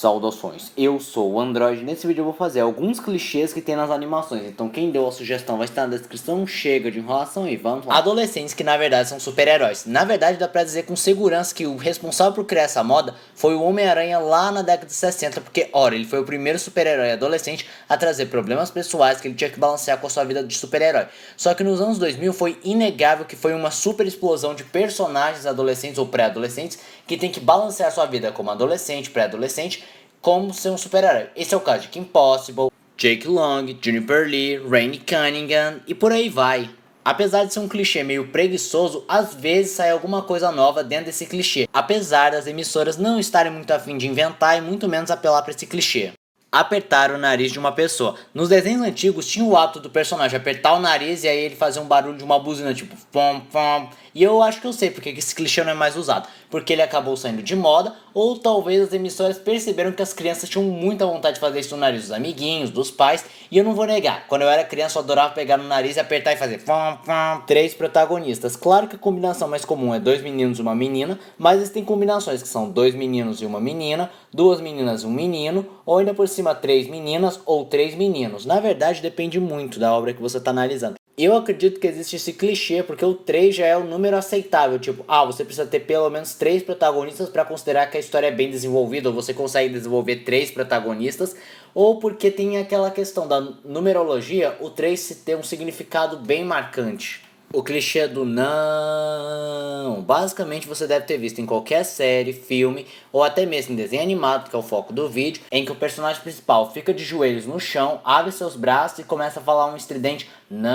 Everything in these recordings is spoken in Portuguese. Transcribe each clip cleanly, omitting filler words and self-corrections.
Saudações, eu sou o Android. Nesse vídeo eu vou fazer alguns clichês que tem nas animações. Então quem deu a sugestão vai estar na descrição. Chega de enrolação e vamos lá. Adolescentes que na verdade são super-heróis. Na verdade dá pra dizer com segurança que o responsável por criar essa moda foi o Homem-Aranha lá na década de 60. Porque, ora, ele foi o primeiro super-herói adolescente a trazer problemas pessoais que ele tinha que balancear com a sua vida de super-herói. Só que nos anos 2000 foi inegável que foi uma super explosão de personagens adolescentes ou pré-adolescentes que tem que balancear sua vida como adolescente, pré-adolescente, como ser um super-herói. Esse é o caso de Kim Possible, Jake Long, Juniper Lee, Rainey Cunningham e por aí vai. Apesar de ser um clichê meio preguiçoso, às vezes sai alguma coisa nova dentro desse clichê, apesar das emissoras não estarem muito afim de inventar e muito menos apelar para esse clichê. Apertar o nariz de uma pessoa. Nos desenhos antigos tinha o hábito do personagem apertar o nariz e aí ele fazia um barulho de uma buzina tipo pom pom. E eu acho que eu sei porque esse clichê não é mais usado. Porque ele acabou saindo de moda, ou talvez as emissoras perceberam que as crianças tinham muita vontade de fazer isso no nariz dos amiguinhos, dos pais. E eu não vou negar, quando eu era criança eu adorava pegar no nariz e apertar e fazer pom pom. 3 protagonistas. Claro que a combinação mais comum é 2 meninos e uma menina, mas existem combinações que são 2 meninos e uma menina, 2 meninas e um menino, ou ainda por cima 3 meninas ou 3 meninos. Na verdade depende muito da obra que você está analisando. Eu acredito que existe esse clichê porque o 3 já é o número aceitável, tipo, você precisa ter pelo menos 3 protagonistas para considerar que a história é bem desenvolvida, ou você consegue desenvolver 3 protagonistas, ou porque tem aquela questão da numerologia, o 3 tem um significado bem marcante. O clichê do não, basicamente você deve ter visto em qualquer série, filme ou até mesmo em desenho animado, que é o foco do vídeo, em que o personagem principal fica de joelhos no chão, abre seus braços e começa a falar um estridente não,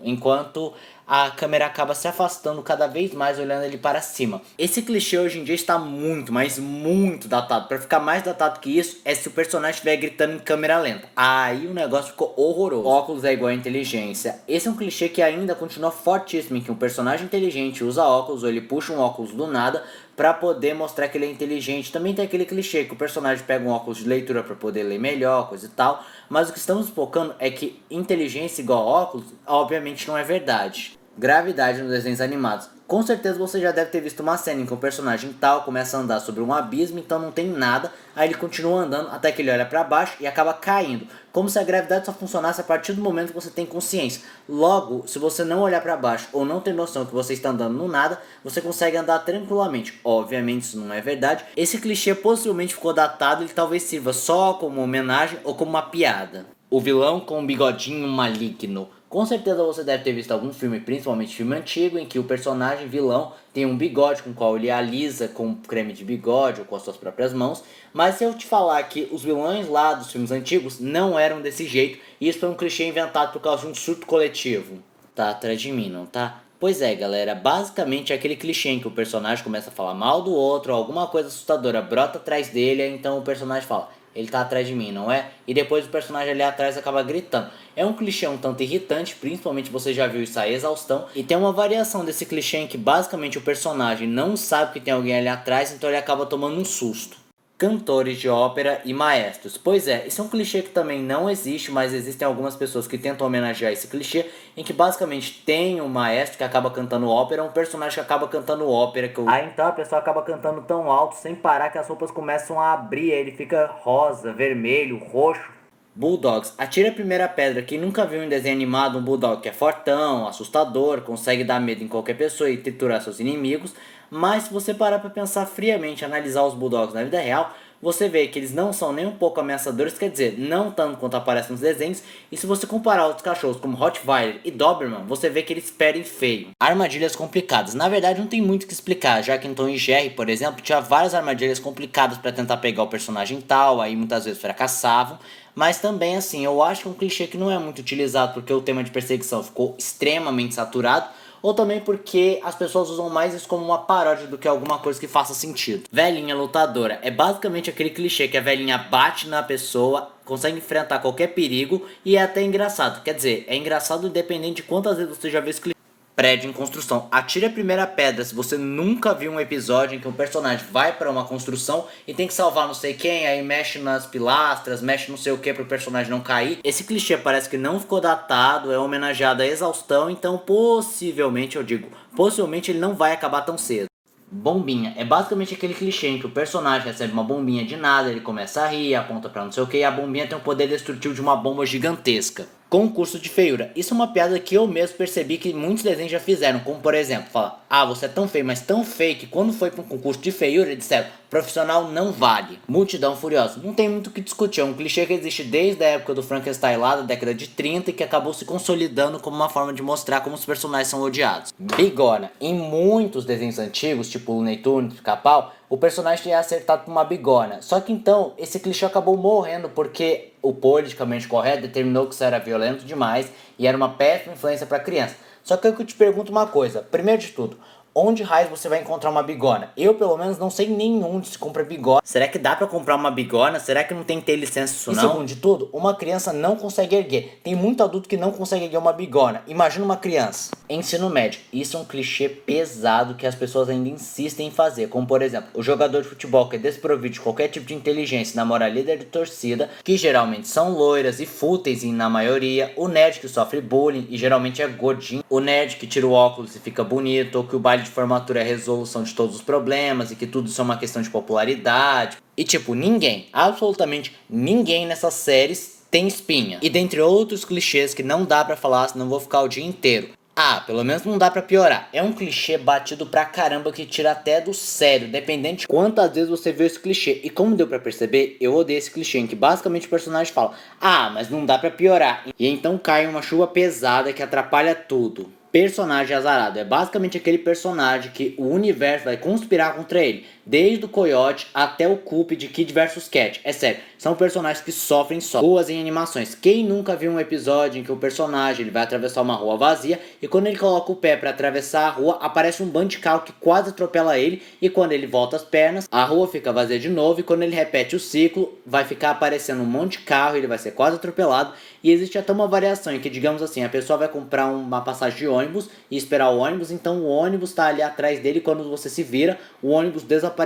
enquanto a câmera acaba se afastando cada vez mais, olhando ele para cima. Esse clichê hoje em dia está muito, mas muito datado. Para ficar mais datado que isso, é se o personagem estiver gritando em câmera lenta. Aí o negócio ficou horroroso. Óculos é igual a inteligência. Esse é um clichê que ainda continua fortíssimo, em que um personagem inteligente usa óculos, ou ele puxa um óculos do nada para poder mostrar que ele é inteligente. Também tem aquele clichê que o personagem pega um óculos de leitura para poder ler melhor, coisa e tal. Mas o que estamos focando é que inteligência igual óculos, obviamente não é verdade. Gravidade nos desenhos animados. Com certeza você já deve ter visto uma cena em que o personagem tal começa a andar sobre um abismo, então não tem nada, aí ele continua andando até que ele olha para baixo e acaba caindo. Como se a gravidade só funcionasse a partir do momento que você tem consciência. Logo, se você não olhar para baixo ou não ter noção que você está andando no nada, você consegue andar tranquilamente. Obviamente isso não é verdade. Esse clichê possivelmente ficou datado e ele talvez sirva só como homenagem ou como uma piada. O vilão com um bigodinho maligno. Com certeza você deve ter visto algum filme, principalmente filme antigo, em que o personagem vilão tem um bigode com o qual ele alisa com creme de bigode ou com as suas próprias mãos. Mas se eu te falar que os vilões lá dos filmes antigos não eram desse jeito, e isso foi um clichê inventado por causa de um surto coletivo. Tá atrás de mim, não tá? Pois é, galera, basicamente é aquele clichê em que o personagem começa a falar mal do outro, alguma coisa assustadora brota atrás dele, então o personagem fala: ele tá atrás de mim, não é? E depois o personagem ali atrás acaba gritando. É um clichê um tanto irritante, principalmente você já viu isso a exaustão. E tem uma variação desse clichê em que basicamente o personagem não sabe que tem alguém ali atrás, então ele acaba tomando um susto. Cantores de ópera e maestros. Pois é, esse é um clichê que também não existe, mas existem algumas pessoas que tentam homenagear esse clichê, em que basicamente tem um maestro que acaba cantando ópera, um personagem que acaba cantando ópera. Aí então a pessoa acaba cantando tão alto, sem parar, que as roupas começam a abrir, aí ele fica rosa, vermelho, roxo. Bulldogs. Atire a primeira pedra. Quem nunca viu em desenho animado um bulldog que é fortão, assustador, consegue dar medo em qualquer pessoa e triturar seus inimigos. Mas se você parar para pensar friamente e analisar os bulldogs na vida real, você vê que eles não são nem um pouco ameaçadores, quer dizer, não tanto quanto aparece nos desenhos. E se você comparar outros cachorros como Rottweiler e Doberman, você vê que eles ferem feio. Armadilhas complicadas. Na verdade não tem muito o que explicar, já que em Tom e Jerry, por exemplo, tinha várias armadilhas complicadas para tentar pegar o personagem tal, aí muitas vezes fracassavam. Mas também assim, eu acho que é um clichê que não é muito utilizado porque o tema de perseguição ficou extremamente saturado, ou também porque as pessoas usam mais isso como uma paródia do que alguma coisa que faça sentido. Velhinha lutadora. É basicamente aquele clichê que a velhinha bate na pessoa, consegue enfrentar qualquer perigo e é até engraçado. Quer dizer, é engraçado independente de quantas vezes você já viu esse clichê. Prédio em construção. Atire a primeira pedra se você nunca viu um episódio em que um personagem vai para uma construção e tem que salvar não sei quem, aí mexe nas pilastras, mexe não sei o que para o personagem não cair. Esse clichê parece que não ficou datado, é homenageado à exaustão, então possivelmente, eu digo, possivelmente ele não vai acabar tão cedo. Bombinha. É basicamente aquele clichê em que o personagem recebe uma bombinha de nada, ele começa a rir, aponta pra não sei o que, e a bombinha tem o poder destrutivo de uma bomba gigantesca. Concurso de feiura. Isso é uma piada que eu mesmo percebi que muitos desenhos já fizeram, como por exemplo, falar, ah, você é tão feio, mas tão feio que quando foi para um concurso de feiura, disseram, profissional não vale. Multidão furiosa. Não tem muito o que discutir, é um clichê que existe desde a época do Frankenstein lá, da década de 30, e que acabou se consolidando como uma forma de mostrar como os personagens são odiados. Bigorna. Em muitos desenhos antigos, tipo Looney Tunes, Pica-Pau, o personagem é acertado por uma bigorna. Só que então, esse clichê acabou morrendo porque o politicamente correto determinou que isso era violento demais e era uma péssima influência para criança. Só que eu te pergunto uma coisa, primeiro de tudo, onde raios você vai encontrar uma bigorna? Eu, pelo menos, não sei nenhum onde se compra bigorna. Será que dá pra comprar uma bigorna? Será que não tem que ter licença isso não? E segundo de tudo, uma criança não consegue erguer. Tem muito adulto que não consegue erguer uma bigorna. Imagina uma criança. Ensino médio. Isso é um clichê pesado que as pessoas ainda insistem em fazer. Como, por exemplo, o jogador de futebol que é desprovido de qualquer tipo de inteligência namora a líder de torcida, que geralmente são loiras e fúteis na maioria. O nerd que sofre bullying e geralmente é gordinho. O nerd que tira o óculos e fica bonito. Ou que o baile de formatura é a resolução de todos os problemas e que tudo isso é uma questão de popularidade. E tipo, ninguém, absolutamente ninguém nessas séries tem espinha. E dentre outros clichês que não dá pra falar, senão vou ficar o dia inteiro. Ah, pelo menos não dá pra piorar. É um clichê batido pra caramba que tira até do sério, dependente de quantas vezes você viu esse clichê. E como deu pra perceber, eu odeio esse clichê em que basicamente o personagem fala, ah, mas não dá pra piorar. E então cai uma chuva pesada que atrapalha tudo. Personagem azarado. É basicamente aquele personagem que o universo vai conspirar contra ele. Desde o Coyote até o Coop de Kid vs Cat. É sério, são personagens que sofrem só. Boas em animações. Quem nunca viu um episódio em que o personagem ele vai atravessar uma rua vazia e quando ele coloca o pé para atravessar a rua, aparece um bando de carro que quase atropela ele e quando ele volta as pernas, a rua fica vazia de novo e quando ele repete o ciclo, vai ficar aparecendo um monte de carro, ele vai ser quase atropelado e existe até uma variação em que, digamos assim, a pessoa vai comprar uma passagem de ônibus e esperar o ônibus, então o ônibus está ali atrás dele e quando você se vira, o ônibus desapareceu.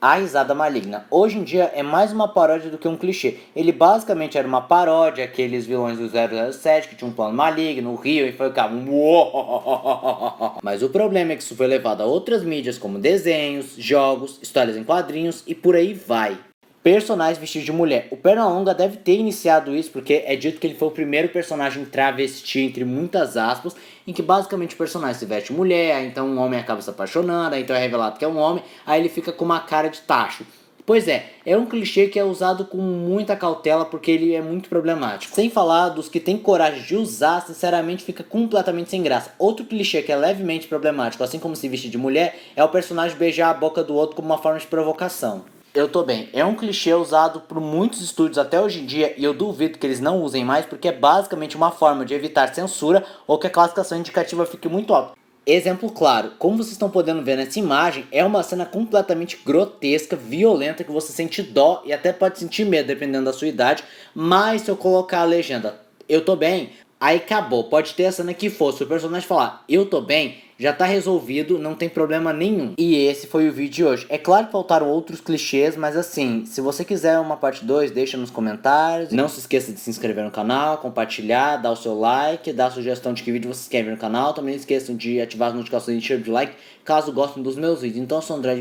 A Risada Maligna. Hoje em dia é mais uma paródia do que um clichê. Ele basicamente era uma paródia, aqueles vilões do 007 que tinham um plano maligno, o Rio e foi mas o problema é que isso foi levado a outras mídias como desenhos, jogos, histórias em quadrinhos e por aí vai. Personagens vestidos de mulher. O Pernalonga deve ter iniciado isso porque é dito que ele foi o primeiro personagem travesti, entre muitas aspas, em que basicamente o personagem se veste mulher, então um homem acaba se apaixonando, aí então é revelado que é um homem, aí ele fica com uma cara de tacho. Pois é um clichê que é usado com muita cautela porque ele é muito problemático. Sem falar dos que tem coragem de usar, sinceramente fica completamente sem graça. Outro clichê que é levemente problemático, assim como se vestir de mulher, é o personagem beijar a boca do outro como uma forma de provocação. Eu tô bem. É um clichê usado por muitos estúdios até hoje em dia e eu duvido que eles não usem mais porque é basicamente uma forma de evitar censura ou que a classificação indicativa fique muito alta. Exemplo claro, como vocês estão podendo ver nessa imagem, é uma cena completamente grotesca, violenta, que você sente dó e até pode sentir medo dependendo da sua idade, mas se eu colocar a legenda, eu tô bem, aí acabou, pode ter a cena que for, se o personagem falar, eu tô bem, já tá resolvido, não tem problema nenhum. E esse foi o vídeo de hoje. É claro que faltaram outros clichês, mas assim, se você quiser uma parte 2, deixa nos comentários. Não se esqueça de se inscrever no canal, compartilhar, dar o seu like, dar sugestão de que vídeo vocês querem ver no canal. Também não esqueçam de ativar as notificações e encher de like, caso gostem dos meus vídeos. Então eu sou o André.